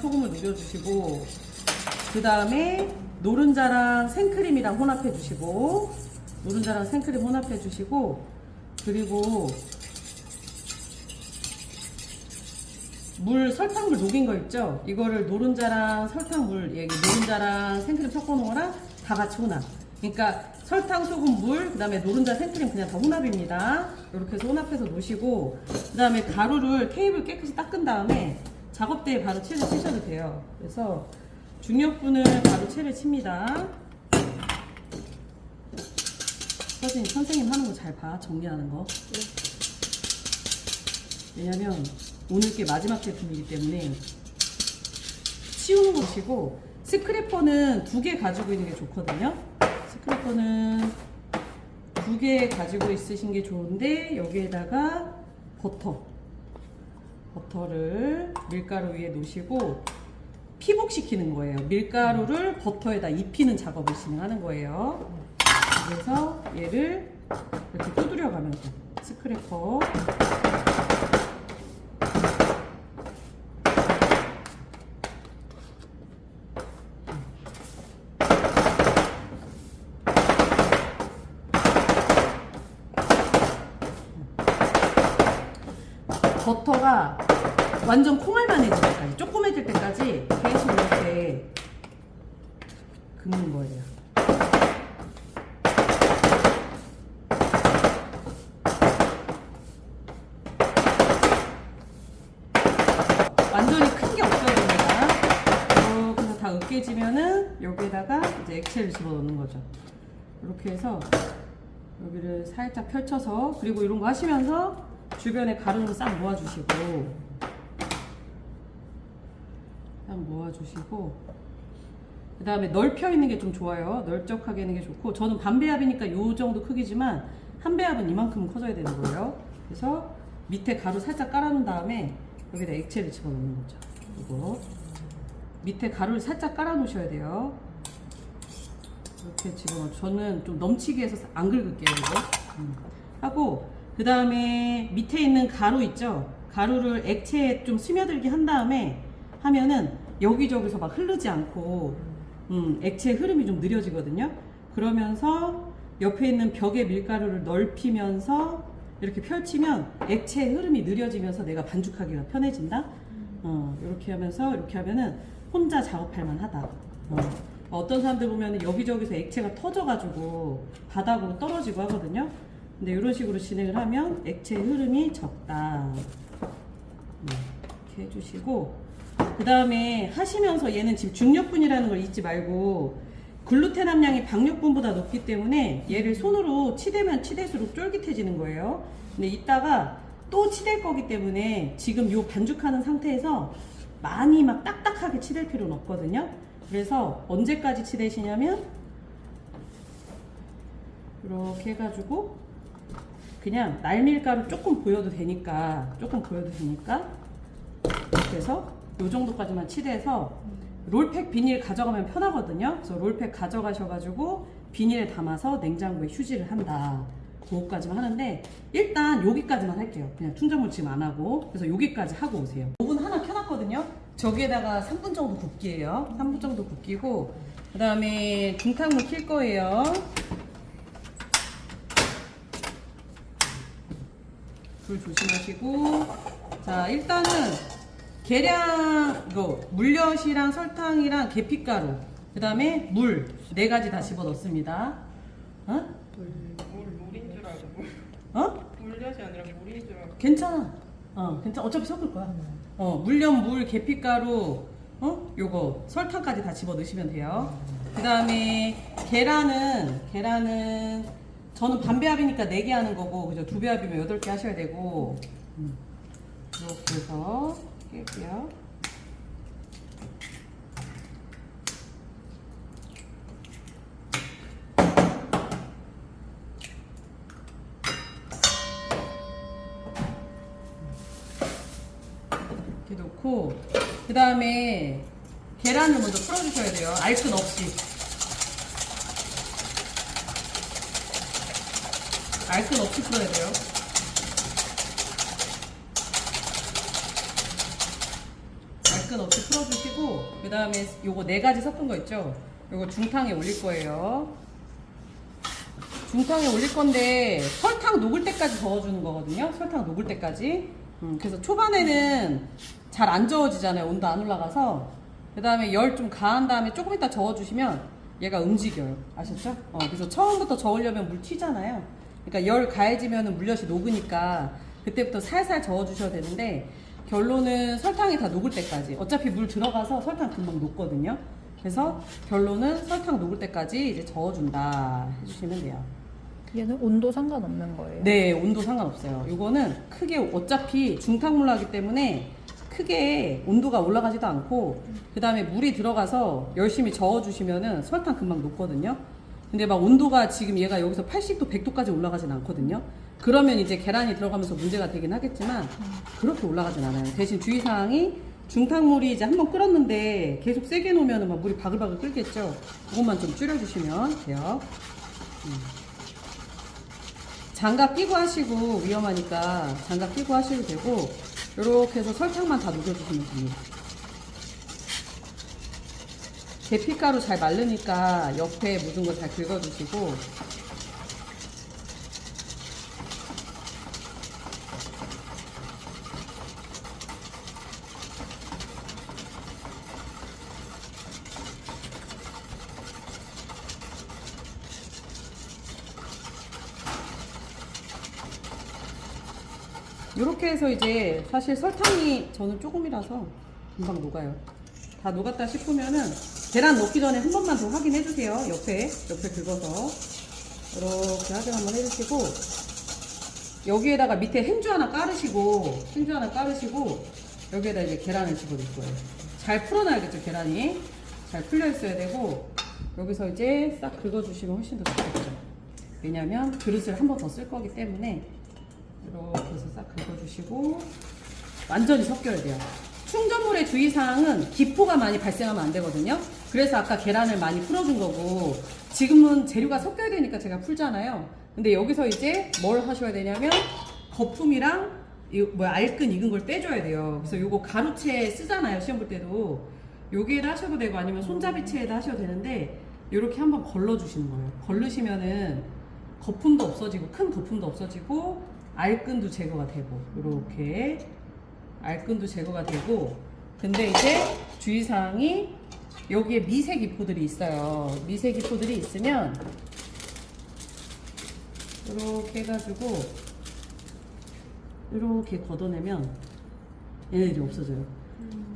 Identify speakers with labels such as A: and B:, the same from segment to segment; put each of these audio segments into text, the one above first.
A: 소금을 녹여주시고, 그 다음에 노른자랑 생크림이랑 혼합해 주시고, 노른자랑 생크림 혼합해 주시고, 그리고 설탕물 녹인 거 있죠? 이거를 노른자랑 설탕물, 노른자랑 생크림 섞어 놓은 거랑 다 같이 혼합. 그러니까 설탕, 소금, 물, 그 다음에 노른자, 생크림 그냥 다 혼합입니다. 이렇게 해서 혼합해서 놓으시고, 그 다음에 가루를 테이블 깨끗이 닦은 다음에 작업대에 바로 채를 치셔도 돼요. 그래서 중력분을 바로 채를 칩니다. 선생님 하는 거 잘 봐. 정리하는 거. 왜냐면 오늘 게 마지막 제품이기 때문에 치우는 거 보시고, 스크래퍼는 2개 가지고 있는 게 좋거든요. 스크래퍼는 2개 가지고 있으신 게 좋은데, 여기에다가 버터를 밀가루 위에 놓으시고 피복시키는 거예요. 밀가루를 버터에다 입히는 작업을 진행하는 거예요. 그래서 얘를 이렇게 두드려 가면서 스크래퍼 버터가 완전 콩알만해질 때까지, 조그매질 때까지 계속 이렇게 긁는 거예요. 완전히 큰 게 없어야 됩니다. 그래서 다 으깨지면은 여기에다가 이제 액체를 집어넣는 거죠. 이렇게 해서 여기를 살짝 펼쳐서, 그리고 이런 거 하시면서 주변에 가루는 싹 모아주시고, 그 다음에 넓혀 있는 게 좀 좋아요. 넓적하게 있는 게 좋고, 저는 반배합이니까 요 정도 크기지만 한 배합은 이만큼 커져야 되는 거예요. 그래서 밑에 가루 살짝 깔아놓은 다음에 여기다 액체를 집어넣는 거죠. 이거 밑에 가루를 살짝 깔아 놓으셔야 돼요. 이렇게 집어넣어. 저는 좀 넘치게 해서 안 긁을게요. 이거 하고, 그 다음에 밑에 있는 가루 있죠? 가루를 액체에 좀 스며들게 한 다음에 하면은 여기저기서 막 흐르지 않고 액체 흐름이 좀 느려지거든요. 그러면서 옆에 있는 벽에 밀가루를 넓히면서 이렇게 펼치면 액체 흐름이 느려지면서 내가 반죽하기가 편해진다. 이렇게 하면서 이렇게 하면은 혼자 작업할 만하다. 어떤 사람들 보면 여기저기서 액체가 터져가지고 바닥으로 떨어지고 하거든요. 근데 이런 식으로 진행을 하면 액체의 흐름이 적다. 이렇게 해주시고, 그 다음에 하시면서 얘는 지금 중력분이라는 걸 잊지 말고, 글루텐 함량이 박력분보다 높기 때문에 얘를 손으로 치대면 치댈수록 쫄깃해지는 거예요. 근데 이따가 또 치댈 거기 때문에 지금 요 반죽하는 상태에서 많이 막 딱딱하게 치댈 필요는 없거든요. 그래서 언제까지 치대시냐면 이렇게 해가지고 그냥 날밀가루 조금 보여도 되니까 이렇게 해서 요 정도까지만 치대서 롤팩 비닐 가져가면 편하거든요. 그래서 롤팩 가져가셔가지고 비닐에 담아서 냉장고에 휴지를 한다. 그거까지만 하는데, 일단 여기까지만 할게요. 그냥 충전물 지금 안 하고. 그래서 여기까지 하고 오세요. 오븐 하나 켜놨거든요. 저기에다가 3분 정도 굽기예요. 3분 정도 굽기고, 그 다음에 중탕물 킬 거예요. 불 조심하시고. 자, 일단은 계량, 물엿이랑 설탕이랑 계피가루, 그 다음에 물 4가지 다 집어 넣습니다.
B: 물인 줄 알고 물엿이 아니라 물인 줄 알고.
A: 괜찮아. 괜찮아. 어차피 섞을 거야. 물엿, 물, 계피가루, 요거 설탕까지 다 집어 넣으시면 돼요. 그 다음에 계란은 저는 반배합이니까 4개 하는 거고, 그죠? 2배합이면 8개 하셔야 되고, 이렇게 해서 깰게요. 이렇게 놓고, 그 다음에 계란을 먼저 풀어주셔야 돼요. 알끈 없이. 알끈 없이 풀어야 돼요. 알끈 미끈 없이 풀어주시고, 그 다음에 요거 4가지 섞은 거 있죠? 요거 중탕에 올릴 거예요. 중탕에 올릴 건데 설탕 녹을 때까지 저어주는 거거든요. 설탕 녹을 때까지. 그래서 초반에는 잘 안 저어지잖아요. 온도 안 올라가서. 그 다음에 열 좀 가한 다음에 조금 이따 저어주시면 얘가 움직여요. 아셨죠? 그래서 처음부터 저으려면 물 튀잖아요. 그러니까 열 가해지면 물엿이 녹으니까 그때부터 살살 저어주셔야 되는데, 결론은 설탕이 다 녹을 때까지. 어차피 물 들어가서 설탕 금방 녹거든요. 그래서 결론은 설탕 녹을 때까지 이제 저어준다 해주시면 돼요.
C: 얘는 온도 상관없는 거예요?
A: 네, 온도 상관없어요. 이거는 크게 어차피 중탕물로 하기 때문에 크게 온도가 올라가지도 않고, 그 다음에 물이 들어가서 열심히 저어주시면은 설탕 금방 녹거든요. 근데 막 온도가 지금 얘가 여기서 80도, 100도까지 올라가진 않거든요. 그러면 이제 계란이 들어가면서 문제가 되긴 하겠지만 그렇게 올라가진 않아요. 대신 주의사항이 중탕물이 이제 한번 끓었는데 계속 세게 놓으면 막 물이 바글바글 끓겠죠. 그것만 좀 줄여주시면 돼요. 장갑 끼고 하시고 위험하니까 장갑 끼고 하셔도 되고, 이렇게 해서 설탕만 다 녹여주시면 됩니다. 계피가루 잘 마르니까 옆에 묻은 거 잘 긁어주시고, 이렇게 해서 이제 사실 설탕이 저는 조금이라서 금방 녹아요. 다 녹았다 싶으면은 계란 넣기 전에 한 번만 더 확인해 주세요. 옆에 긁어서 이렇게 확인 한번 해주시고, 여기에다가 밑에 행주 하나 깔으시고 여기에다 이제 계란을 집어넣을 거예요. 잘 풀어놔야겠죠. 계란이 잘 풀려 있어야 되고, 여기서 이제 싹 긁어주시면 훨씬 더 좋겠죠. 왜냐면 그릇을 한 번 더 쓸 거기 때문에 이렇게 해서 싹 긁어주시고 완전히 섞여야 돼요. 충전물의 주의사항은 기포가 많이 발생하면 안 되거든요. 그래서 아까 계란을 많이 풀어준 거고, 지금은 재료가 섞여야 되니까 제가 풀잖아요. 근데 여기서 이제 뭘 하셔야 되냐면 거품이랑 알끈 익은 걸 빼줘야 돼요. 그래서 요거 가루채 쓰잖아요. 시험 볼 때도 여기에다 하셔도 되고 아니면 손잡이채에다 하셔도 되는데, 이렇게 한번 걸러주시는 거예요. 걸르시면은 거품도 없어지고 큰 거품도 없어지고 알끈도 제거가 되고, 이렇게 알끈도 제거가 되고. 근데 이제 주의사항이 여기에 미세 기포들이 있어요. 미세 기포들이 있으면 이렇게 해가지고 이렇게 걷어내면 얘네들이 없어져요.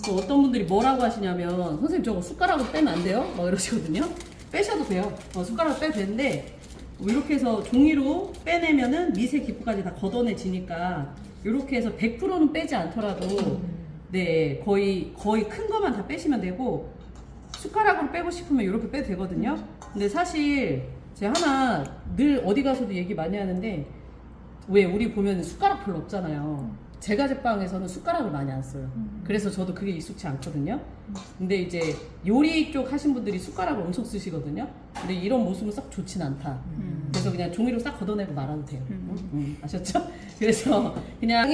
A: 또 어떤 분들이 뭐라고 하시냐면, 선생님 저거 숟가락으로 빼면 안 돼요? 막 이러시거든요. 빼셔도 돼요. 숟가락으로 빼도 되는데, 이렇게 해서 종이로 빼내면은 미세 기포까지 다 걷어내지니까, 이렇게 해서 100%는 빼지 않더라도 네, 거의 큰 것만 다 빼시면 되고, 숟가락으로 빼고 싶으면 이렇게 빼도 되거든요. 근데 사실 제가 하나 늘 어디 가서도 얘기 많이 하는데, 왜 우리 보면 숟가락 별로 없잖아요. 제가 제빵에서는 숟가락을 많이 안 써요. 그래서 저도 그게 익숙치 않거든요. 근데 이제 요리 쪽 하신 분들이 숟가락을 엄청 쓰시거든요. 근데 이런 모습은 썩 좋진 않다. 그래서 그냥 종이로 싹 걷어내고 말아도 돼요. 아셨죠? 그래서 그냥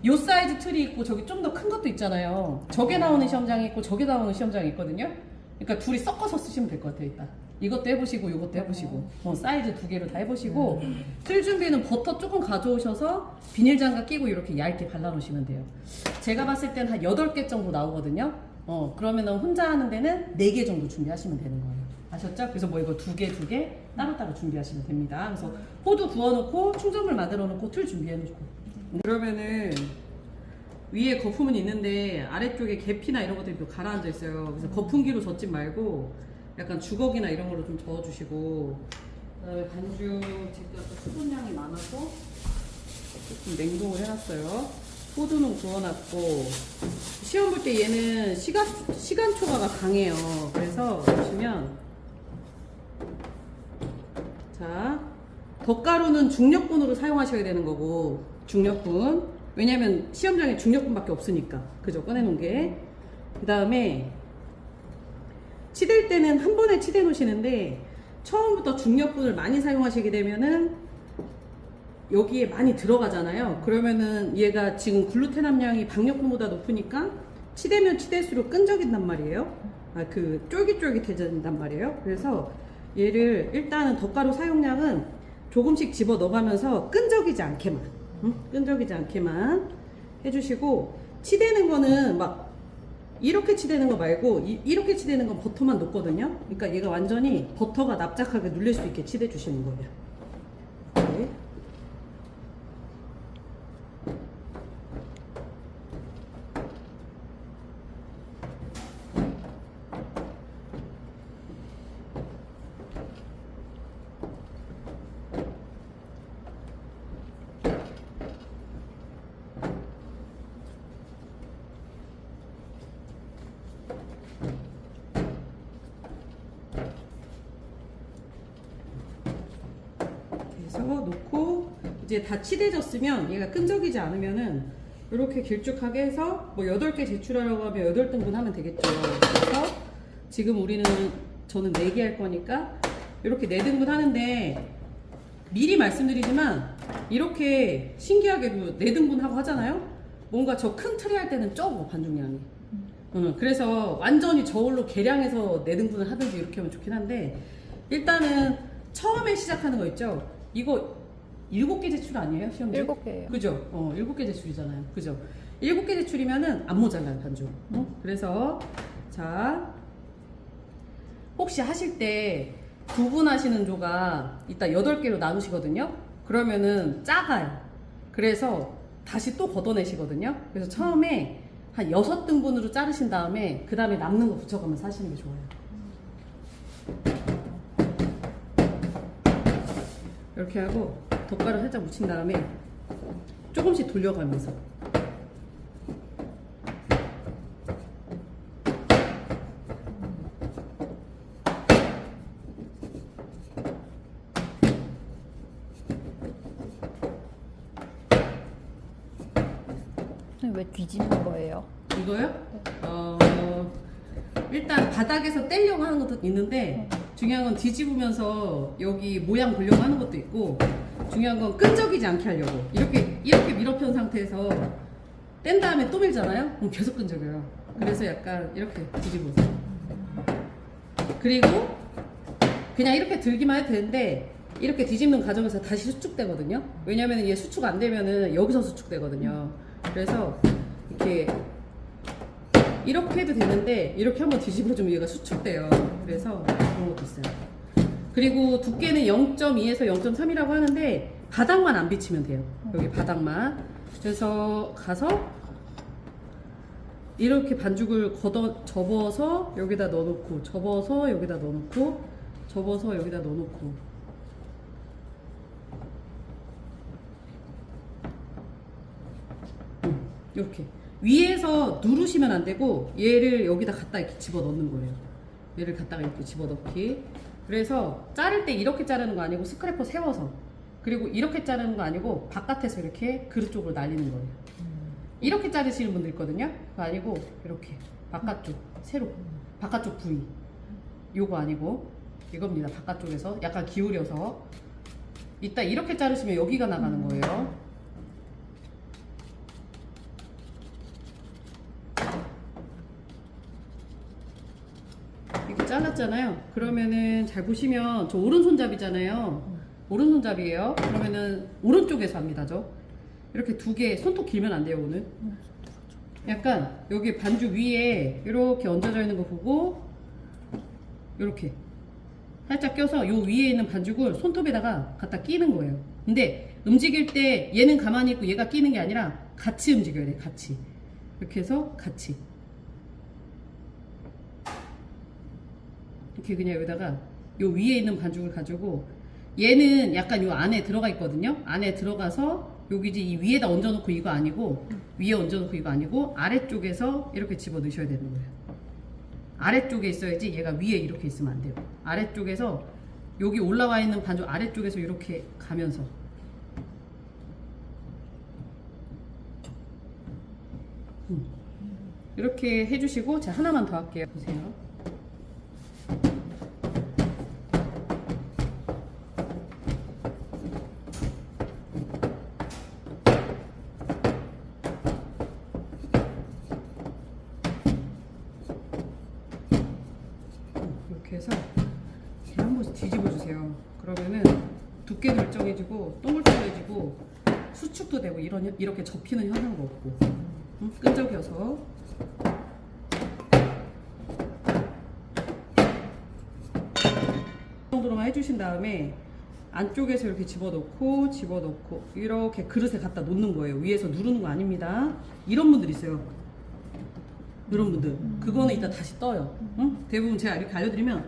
A: 요 사이즈 틀이 있고 저기 좀 더 큰 것도 있잖아요. 저게 나오는 시험장이 있고 저게 나오는 시험장이 있거든요. 그러니까 둘이 섞어서 쓰시면 될 것 같아요. 일단 이것도 해보시고 이것도 해보시고, 사이즈 2개로 다 해보시고, 틀 준비는 버터 조금 가져오셔서 비닐장갑 끼고 이렇게 얇게 발라놓으시면 돼요. 제가 봤을 땐 한 8개 정도 나오거든요. 그러면은 혼자 하는 데는 4개 정도 준비하시면 되는 거예요. 아셨죠? 그래서 뭐 이거 2개 따로따로 준비하시면 됩니다. 그래서 호두 구워놓고 충전물 만들어 놓고 틀 준비해놓고, 그러면은 위에 거품은 있는데 아래쪽에 계피나 이런 것들이 또 가라앉아 있어요. 그래서 거품기로 젓지 말고 약간 주걱이나 이런 걸로 좀 저어주시고, 그다음에 반죽 지금 또 수분량이 많아서 조금 냉동을 해놨어요. 호두는 구워놨고, 시험 볼 때 얘는 시간 초과가 강해요. 그래서 보시면, 자, 덧가루는 중력분으로 사용하셔야 되는 거고, 중력분. 왜냐면 시험장에 중력분밖에 없으니까. 그죠? 꺼내놓은 게. 그 다음에 치댈 때는 한 번에 치대 놓으시는데, 처음부터 중력분을 많이 사용하시게 되면은 여기에 많이 들어가잖아요. 그러면은 얘가 지금 글루텐 함량이 박력분보다 높으니까 치대면 치댈수록 끈적인단 말이에요. 그 쫄깃쫄깃해진단 말이에요. 그래서 얘를 일단은 덧가루 사용량은 조금씩 집어 넣어가면서 끈적이지 않게만, 끈적이지 않게만 해주시고, 치대는 거는 막 이렇게 치대는 거 말고 이렇게 치대는 건 버터만 녹거든요. 그러니까 얘가 완전히 버터가 납작하게 눌릴 수 있게 치대 주시는 거예요. 네. 해서 놓고 이제 다 치대졌으면 얘가 끈적이지 않으면은 이렇게 길쭉하게 해서 뭐 8개 제출하려고 하면 8등분 하면 되겠죠. 그래서 지금 저는 4개 할 거니까 이렇게 4등분 하는데 미리 말씀드리지만 이렇게 신기하게도 4등분 하고 하잖아요. 뭔가 저 큰 틀에 할 때는 적어 반죽량이. 그래서 완전히 저울로 계량해서 4등분을 하든지 이렇게 하면 좋긴 한데, 일단은 처음에 시작하는 거 있죠. 이거 7개 제출 아니에요? 시험지?
C: 7개예요.
A: 그죠? 7개 제출이잖아요. 그죠? 7개 제출이면은 안 모자라요, 반죽. 그래서 자, 혹시 하실 때 구분하시는 조가 이따 8개로 나누시거든요. 그러면은 작아요. 그래서 다시 또 걷어내시거든요. 그래서 처음에 한 6등분으로 자르신 다음에 그 다음에 남는 거 붙여가면서 하시는 게 좋아요. 이렇게 하고 덧가루 살짝 묻힌 다음에 조금씩 돌려가면서
C: 왜 뒤집는 거예요?
A: 이거요? 일단 바닥에서 떼려고 하는 것도 있는데 중요한 건 뒤집으면서 여기 모양 보려고 하는 것도 있고, 중요한 건 끈적이지 않게 하려고 이렇게 밀어편 상태에서 뗀 다음에 또 밀잖아요? 그럼 계속 끈적여요. 그래서 약간 이렇게 뒤집어서, 그리고 그냥 이렇게 들기만 해도 되는데 이렇게 뒤집는 과정에서 다시 수축되거든요. 왜냐면 얘 수축 안 되면은 여기서 수축되거든요. 그래서 이렇게 해도 되는데 이렇게 한번 뒤집어주면 얘가 수축돼요. 그래서 그런 것도 있어요. 그리고 두께는 0.2에서 0.3이라고 하는데 바닥만 안 비치면 돼요. 여기 바닥만. 그래서 가서 이렇게 반죽을 접어서 여기다 넣어놓고, 접어서 여기다 넣어놓고, 접어서 여기다 넣어놓고, 이렇게 위에서 누르시면 안 되고 얘를 여기다 갖다 이렇게 집어 넣는 거예요. 얘를 갖다가 이렇게 집어 넣기. 그래서 자를 때 이렇게 자르는 거 아니고 스크래퍼 세워서, 그리고 이렇게 자르는 거 아니고 바깥에서 이렇게 그릇 쪽으로 날리는 거예요. 이렇게 자르시는 분들 있거든요. 그거 아니고 이렇게 바깥쪽 세로, 바깥쪽 부위, 요거 아니고 이겁니다. 바깥쪽에서 약간 기울여서 이따 이렇게 자르시면 여기가 나가는 거예요. 이렇게 잘랐잖아요. 그러면은 잘 보시면 저 오른손잡이잖아요. 오른손잡이에요. 그러면은 오른쪽에서 합니다. 이렇게 2개, 손톱 길면 안 돼요, 오늘. 약간 여기 반죽 위에 이렇게 얹어져 있는 거 보고 이렇게 살짝 껴서 요 위에 있는 반죽을 손톱에다가 갖다 끼는 거예요. 근데 움직일 때 얘는 가만히 있고 얘가 끼는 게 아니라 같이 움직여야 돼, 같이. 이렇게 해서 같이. 이렇게 그냥 여기다가 요 위에 있는 반죽을 가지고, 얘는 약간 요 안에 들어가 있거든요. 안에 들어가서 여기지, 이 위에다 얹어놓고 이거 아니고, 위에 얹어놓고 이거 아니고 아래쪽에서 이렇게 집어 넣으셔야 되는 거예요. 아래쪽에 있어야지 얘가 위에 이렇게 있으면 안 돼요. 아래쪽에서 여기 올라와 있는 반죽 아래쪽에서 이렇게 가면서 이렇게 해주시고, 제가 하나만 더 할게요. 보세요. 해서 이렇게 한 번씩 뒤집어 주세요. 그러면은 두께도 일정해지고 동글동글해지고 수축도 되고 이렇게 접히는 현상도 없고. 응? 끈적여서. 이 정도로만 해주신 다음에 안쪽에서 이렇게 집어넣고 이렇게 그릇에 갖다 놓는 거예요. 위에서 누르는 거 아닙니다. 이런 분들 있어요. 이런 분들 그거는 이따 다시 떠요. 응? 대부분 제가 이렇게 알려드리면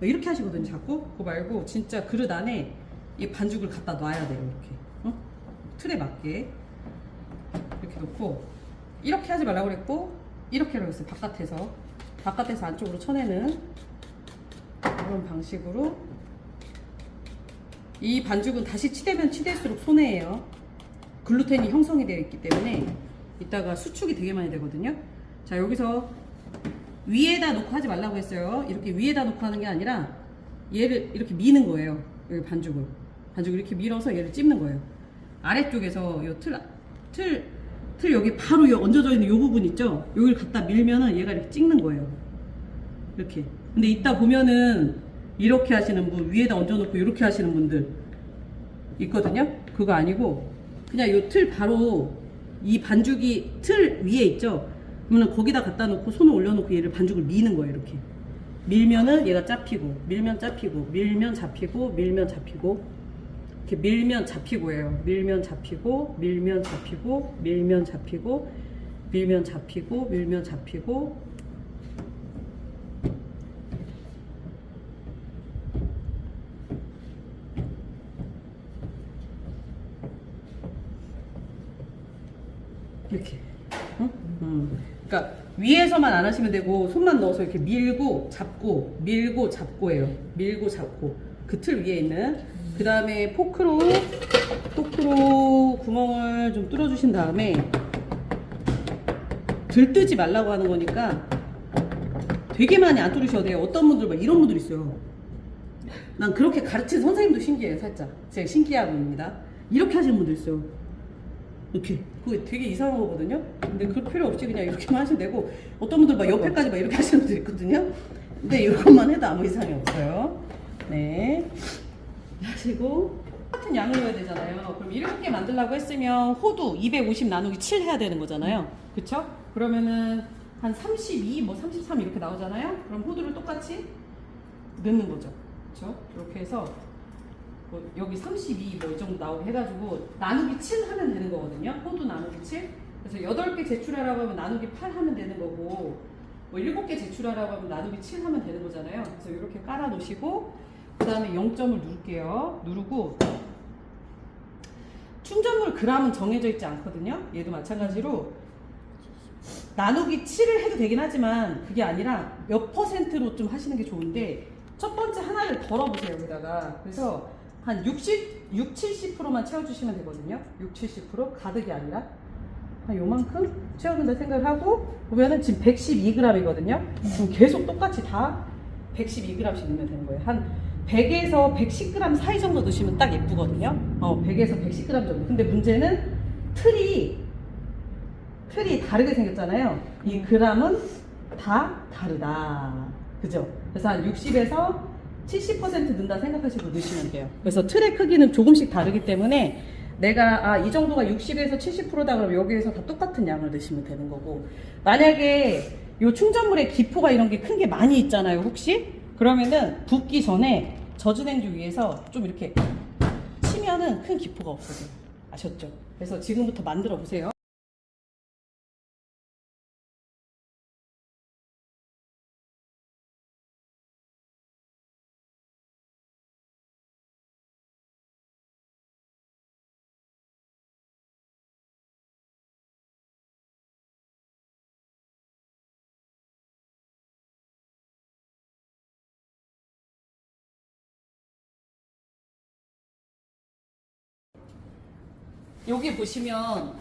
A: 이렇게 하시거든요. 자꾸 그거 말고 진짜 그릇 안에 이 반죽을 갖다 놔야 돼요. 이렇게 응? 틀에 맞게 이렇게 놓고 이렇게 하지 말라고 그랬고 이렇게 하라고 했어요. 바깥에서 안쪽으로 쳐내는 이런 방식으로. 이 반죽은 다시 치대면 치댈수록 손해예요. 글루텐이 형성이 되어 있기 때문에 이따가 수축이 되게 많이 되거든요. 자, 여기서 위에다 놓고 하지 말라고 했어요. 이렇게 위에다 놓고 하는 게 아니라 얘를 이렇게 미는 거예요. 여기 반죽을 이렇게 밀어서 얘를 찝는 거예요. 아래쪽에서 요 틀 여기 바로 요 얹어져 있는 요 부분 있죠? 여기를 갖다 밀면은 얘가 이렇게 찍는 거예요. 이렇게. 근데 이따 보면은 이렇게 하시는 분, 위에다 얹어놓고 이렇게 하시는 분들 있거든요. 그거 아니고 그냥 요 틀 바로 이 반죽이 틀 위에 있죠. 그러면 거기다 갖다 놓고 손을 올려놓고 얘를 반죽을 미는 거예요. 이렇게 밀면은 얘가 잡히고, 밀면 잡히고, 밀면 잡히고, 밀면 잡히고, 이렇게 밀면 잡히고예요. 밀면 잡히고, 밀면 잡히고, 밀면 잡히고, 밀면 잡히고, 밀면 잡히고. 이렇게. 그러니까 위에서만 안 하시면 되고 손만 넣어서 이렇게 밀고 잡고 밀고 잡고예요. 밀고 잡고 그 틀 위에 있는. 그 다음에 포크로 구멍을 좀 뚫어 주신 다음에 들뜨지 말라고 하는 거니까 되게 많이 안 뚫으셔도 돼요. 어떤 분들 막 이런 분들 있어요. 난 그렇게 가르친 선생님도 신기해요. 살짝 제가 신기한 분입니다. 이렇게 하시는 분들 있어요. 이렇게. 그게 되게 이상한 거거든요. 근데 그럴 필요 없이 그냥 이렇게만 하시면 되고, 어떤 분들 막 옆에까지 막 이렇게 하시는 분들 있거든요. 근데 이것만 해도 아무 이상이 없어요. 네. 하시고 똑같은 양을 넣어야 되잖아요. 그럼 7개 만들려고 했으면 호두 250 나누기 7 해야 되는 거잖아요. 그쵸? 그러면은 한 32, 뭐 33 이렇게 나오잖아요. 그럼 호두를 똑같이 넣는 거죠. 그쵸? 이렇게 해서 뭐 여기 32 뭐 이 정도 나오게 해가지고 나누기 7 하면 되는 거거든요. 호두 나누기 7. 그래서 8개 제출하라고 하면 나누기 8 하면 되는 거고, 뭐 7개 제출하라고 하면 나누기 7 하면 되는 거잖아요. 그래서 이렇게 깔아 놓으시고, 그 다음에 0점을 누를게요. 누르고, 충전물 그램은 정해져 있지 않거든요. 얘도 마찬가지로 나누기 7을 해도 되긴 하지만 그게 아니라 몇 퍼센트로 좀 하시는 게 좋은데, 첫 번째 하나를 덜어보세요. 여기다가. 그래서 한 70%만 채워주시면 되거든요. 70% 가득이 아니라 한 요만큼 채워준다 생각을 하고, 보면은 지금 112g이거든요. 그럼 계속 똑같이 다 112g씩 넣으면 되는 거예요. 한 100에서 110g 사이 정도 넣으시면 딱 예쁘거든요. 100에서 110g 정도. 근데 문제는 틀이 다르게 생겼잖아요. 이 g은 다 다르다. 그죠? 그래서 한 60에서 70% 넣는다 생각하시고 넣으시면 돼요. 그래서 틀의 크기는 조금씩 다르기 때문에 내가 이 정도가 60에서 70%다 그러면 여기에서 다 똑같은 양을 넣으시면 되는 거고, 만약에 요 충전물에 기포가 이런 게 큰 게 많이 있잖아요. 혹시? 그러면은 붓기 전에 젖은 행주 위에서 좀 이렇게 치면은 큰 기포가 없어져요. 아셨죠? 그래서 지금부터 만들어 보세요. 여기 보시면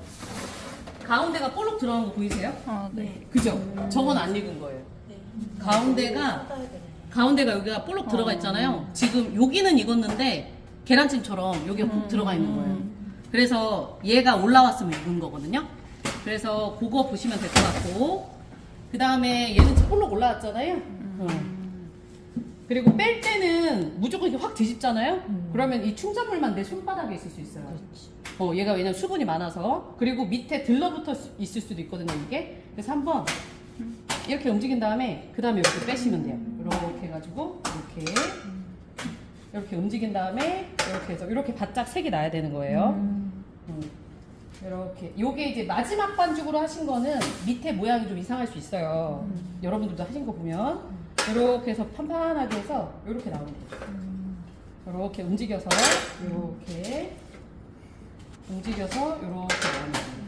A: 가운데가 볼록 들어간 거 보이세요?
C: 네.
A: 그죠? 저건 안 익은 거예요. 가운데가 여기가 볼록 들어가 있잖아요. 지금 여기는 익었는데 계란찜처럼 여기가 푹 들어가 있는 거예요. 그래서 얘가 올라왔으면 익은 거거든요. 그래서 그거 보시면 될 것 같고, 그 다음에 얘는 지금 볼록 올라왔잖아요. 그리고 뺄 때는 무조건 이렇게 확 뒤집잖아요? 그러면 이 충전물만 내 손바닥에 있을 수 있어요. 얘가 왜냐면 수분이 많아서. 그리고 밑에 들러붙어 있을 수도 있거든요, 이게. 그래서 한번 이렇게 움직인 다음에, 그 다음에 이렇게 빼시면 돼요. 이렇게 해가지고, 이렇게 움직인 다음에, 이렇게 해서, 이렇게 바짝 색이 나야 되는 거예요. 이렇게. 요게 이제 마지막 반죽으로 하신 거는 밑에 모양이 좀 이상할 수 있어요. 여러분들도 하신 거 보면. 이렇게 해서 판판하게 해서, 이렇게 나오면 돼요. 이렇게 움직여서, 이렇게. 움직여서, 이렇게 나오면 돼요.